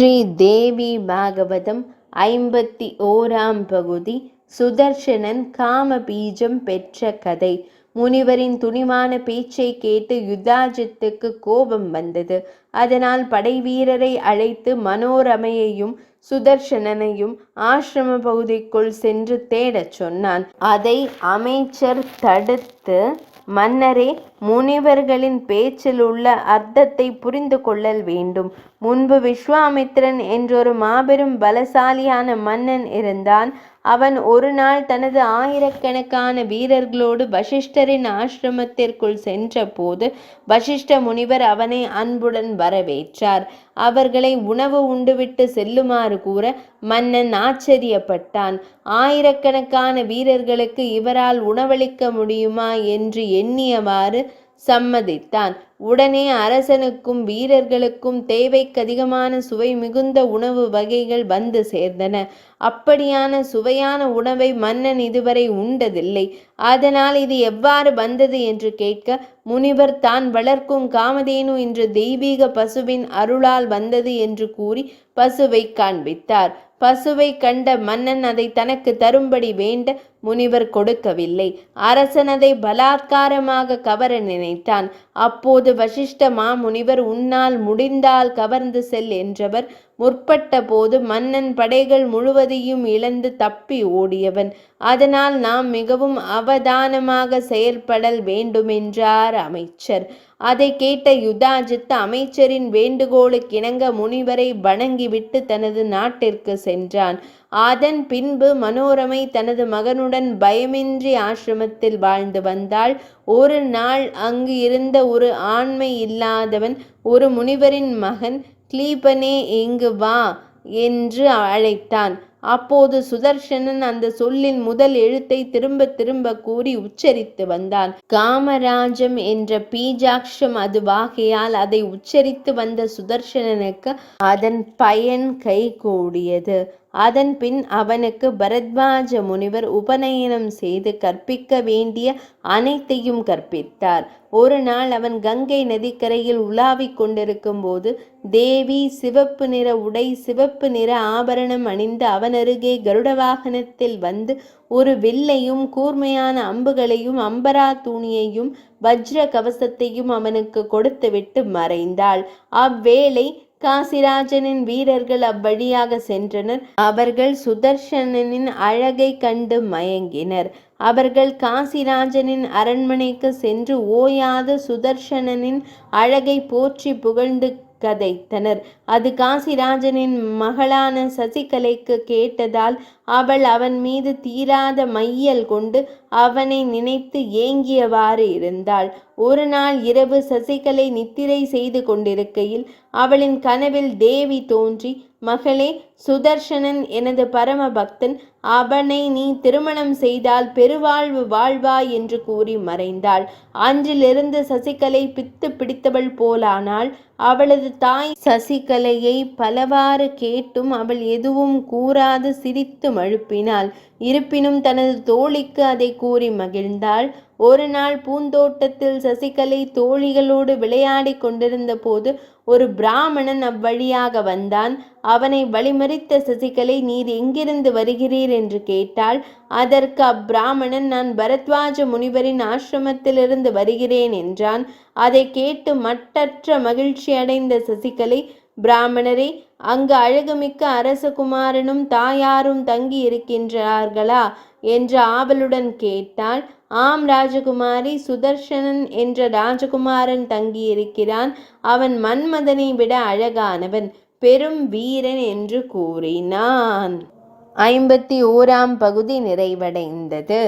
ஸ்ரீ தேவி பாகவதம் 51ஆம் பகுதி. சுதர்சனன் காம பீஜம் பெற்ற கதை. முனிவரின் துணிவான பேச்சை கேட்டு யுதாஜித்துக்கு கோபம் வந்தது. அதனால் படை வீரரை அழைத்து மனோரமையையும் சுதர்சனனையும் ஆசிரம பகுதிக்குள் சென்று தேடச் சொன்னான். அதை அமைச்சர் தடுத்து, மன்னரே, முனிவர்களின் பேச்சில் உள்ள அர்த்தத்தை புரிந்து கொள்ளல் வேண்டும். முன்பு விஸ்வாமித்திரன் என்றொரு மாபெரும் பலசாலியான மன்னன் இருந்தான். அவன் ஒரு நாள் தனது ஆயிரக்கணக்கான வீரர்களோடு வசிஷ்டரின் ஆசிரமத்திற்குள் சென்ற போது வசிஷ்ட முனிவர் அவனை அன்புடன் வரவேற்றார். அவர்களை உணவு உண்டுவிட்டு செல்லுமாறு கூற மன்னன் ஆச்சரியப்பட்டான். ஆயிரக்கணக்கான வீரர்களுக்கு இவரால் உணவளிக்க முடியுமா என்று எண்ணியவாறு சம்மதித்தான். உடனே அரசனுக்கும் வீரர்களுக்கும் தேவைக்கதிகமான சுவை மிகுந்த உணவு வகைகள் வந்து சேர்ந்தன. அப்படியான சுவையான உணவை மன்னன் இதுவரை உண்டதில்லை. அதனால் இது எவ்வாறு வந்தது என்று கேட்க, முனிவர் தான் வளர்க்கும் காமதேனு என்ற தெய்வீக பசுவின் அருளால் வந்தது என்று கூறி பசுவை காண்பித்தார். பசுவை கண்ட மன்னன் அதை தனக்கு தரும்படி வேண்ட முனிவர் கொடுக்கவில்லை. அரசன் அதை பலாத்காரமாக கவர நினைத்தான். அப்போது வசிஷ்ட மாமுனிவர், உன்னால் முடிந்தால் கவர்ந்து செல் என்றவர் முற்பட்ட போது மன்னன் படைகள் முழுவதையும் இழந்து தப்பி ஓடியவன். அதனால் நாம் மிகவும் அவதானமாக செயல்படல் வேண்டுமென்றார் அமைச்சர். அதை கேட்ட யுதாஜித் அமைச்சரின் வேண்டுகோளுக்கிணங்க முனிவரை வணங்கிவிட்டு தனது நாட்டிற்கு சென்றான். அதன் பின்பு மனோரமை தனது மகனுடன் பயமின்றி ஆசிரமத்தில் வாழ்ந்து வந்தாள். ஒரு நாள் அங்கு இருந்த ஒரு ஆண்மை இல்லாதவன் ஒரு முனிவரின் மகன் கிளீபனே, இங்கு வா என்று அழைத்தான். அப்போது சுதர்சனன் அந்த சொல்லின் முதல் எழுத்தை திரும்ப திரும்ப கூறி உச்சரித்து வந்தான். காமராஜம் என்ற பீஜாட்சம் அதுவாகையால் அதை உச்சரித்து வந்த சுதர்சனனுக்கு அதன் பயன் கைகூடியது. அதன் பின் அவனுக்கு பரத்வாஜ முனிவர் உபநயனம் செய்து கற்பிக்க வேண்டிய அனைத்தையும் கற்பித்தார். ஒரு நாள் அவன் கங்கை நதிக்கரையில் உலாவிக் கொண்டிருக்கும் போது தேவி சிவப்பு நிற உடை, சிவப்பு நிற ஆபரணம் அணிந்து அவனருகே கருட வாகனத்தில் வந்து ஒரு வில்லையும் கூர்மையான அம்புகளையும் அம்பரா தூணியையும் வஜ்ர கவசத்தையும் அவனுக்கு கொடுத்துவிட்டு மறைந்தாள். அவ்வேளை காசிராஜனின் வீரர்கள் அவ்வழியாக சென்றனர். அவர்கள் சுதர்சனனின் அழகை கண்டு மயங்கினர். அவர்கள் காசிராஜனின் அரண்மனைக்கு சென்று ஓயாது சுதர்சனனின் அழகை போற்றி புகழ்ந்து கதைத்தனர். அது காசிராஜனின் மகளான சசிகலைக்கு கேட்டதால் அவள் அவன் மீது தீராத மையல் கொண்டு அவனை நினைத்து ஏங்கியவாறு இருந்தாள். ஒரு நாள் இரவு சசிகலை நித்திரை செய்து கொண்டிருக்கையில் அவளின் கனவில் தேவி தோன்றி, மகளே, சுதர்சனன் எனது பரம பக்தன். அவனை நீ திருமணம் செய்தால் பெருவாழ்வு வாழ்வாய் என்று கூறி மறைந்தாள். அன்றிலிருந்து சசிகலை பித்து பிடித்தவள் போலானாள். அவளது தாய் சசிகலையை பலவாறு கேட்டும் அவள் எதுவும் கூறாது சிரித்து மழுப்பினாள். இருப்பினும் தனது தோழிக்கு அதை கூறி மகிழ்ந்தாள். ஒரு நாள் பூந்தோட்டத்தில் சசிகலை தோழிகளோடு விளையாடி கொண்டிருந்த போது ஒரு பிராமணன் அவ்வழியாக வந்தான். அவனை வழிமறித்த சசிகலை, நீர் எங்கிருந்து வருகிறீர் என்று கேட்டாள். அதற்கு அப்பிராமணன், நான் பரத்வாஜ முனிவரின் ஆசிரமத்திலிருந்து வருகிறேன் என்றான். அதை கேட்டு மட்டற்ற மகிழ்ச்சி அடைந்த சசிகலை, பிராமணரே, அங்கு அழகுமிக்க அரசகுமாரனும் தாயாரும் தங்கி இருக்கின்றார்களா என்று ஆவலுடன் கேட்டாள். ஆம் ராஜகுமாரி, சுதர்சனன் என்ற ராஜகுமாரன் தங்கியிருக்கிறான். அவன் மன்மதனை விட அழகானவன், பெரும் வீரன் என்று கூறினான். 51ஆம் பகுதி நிறைவடைந்தது.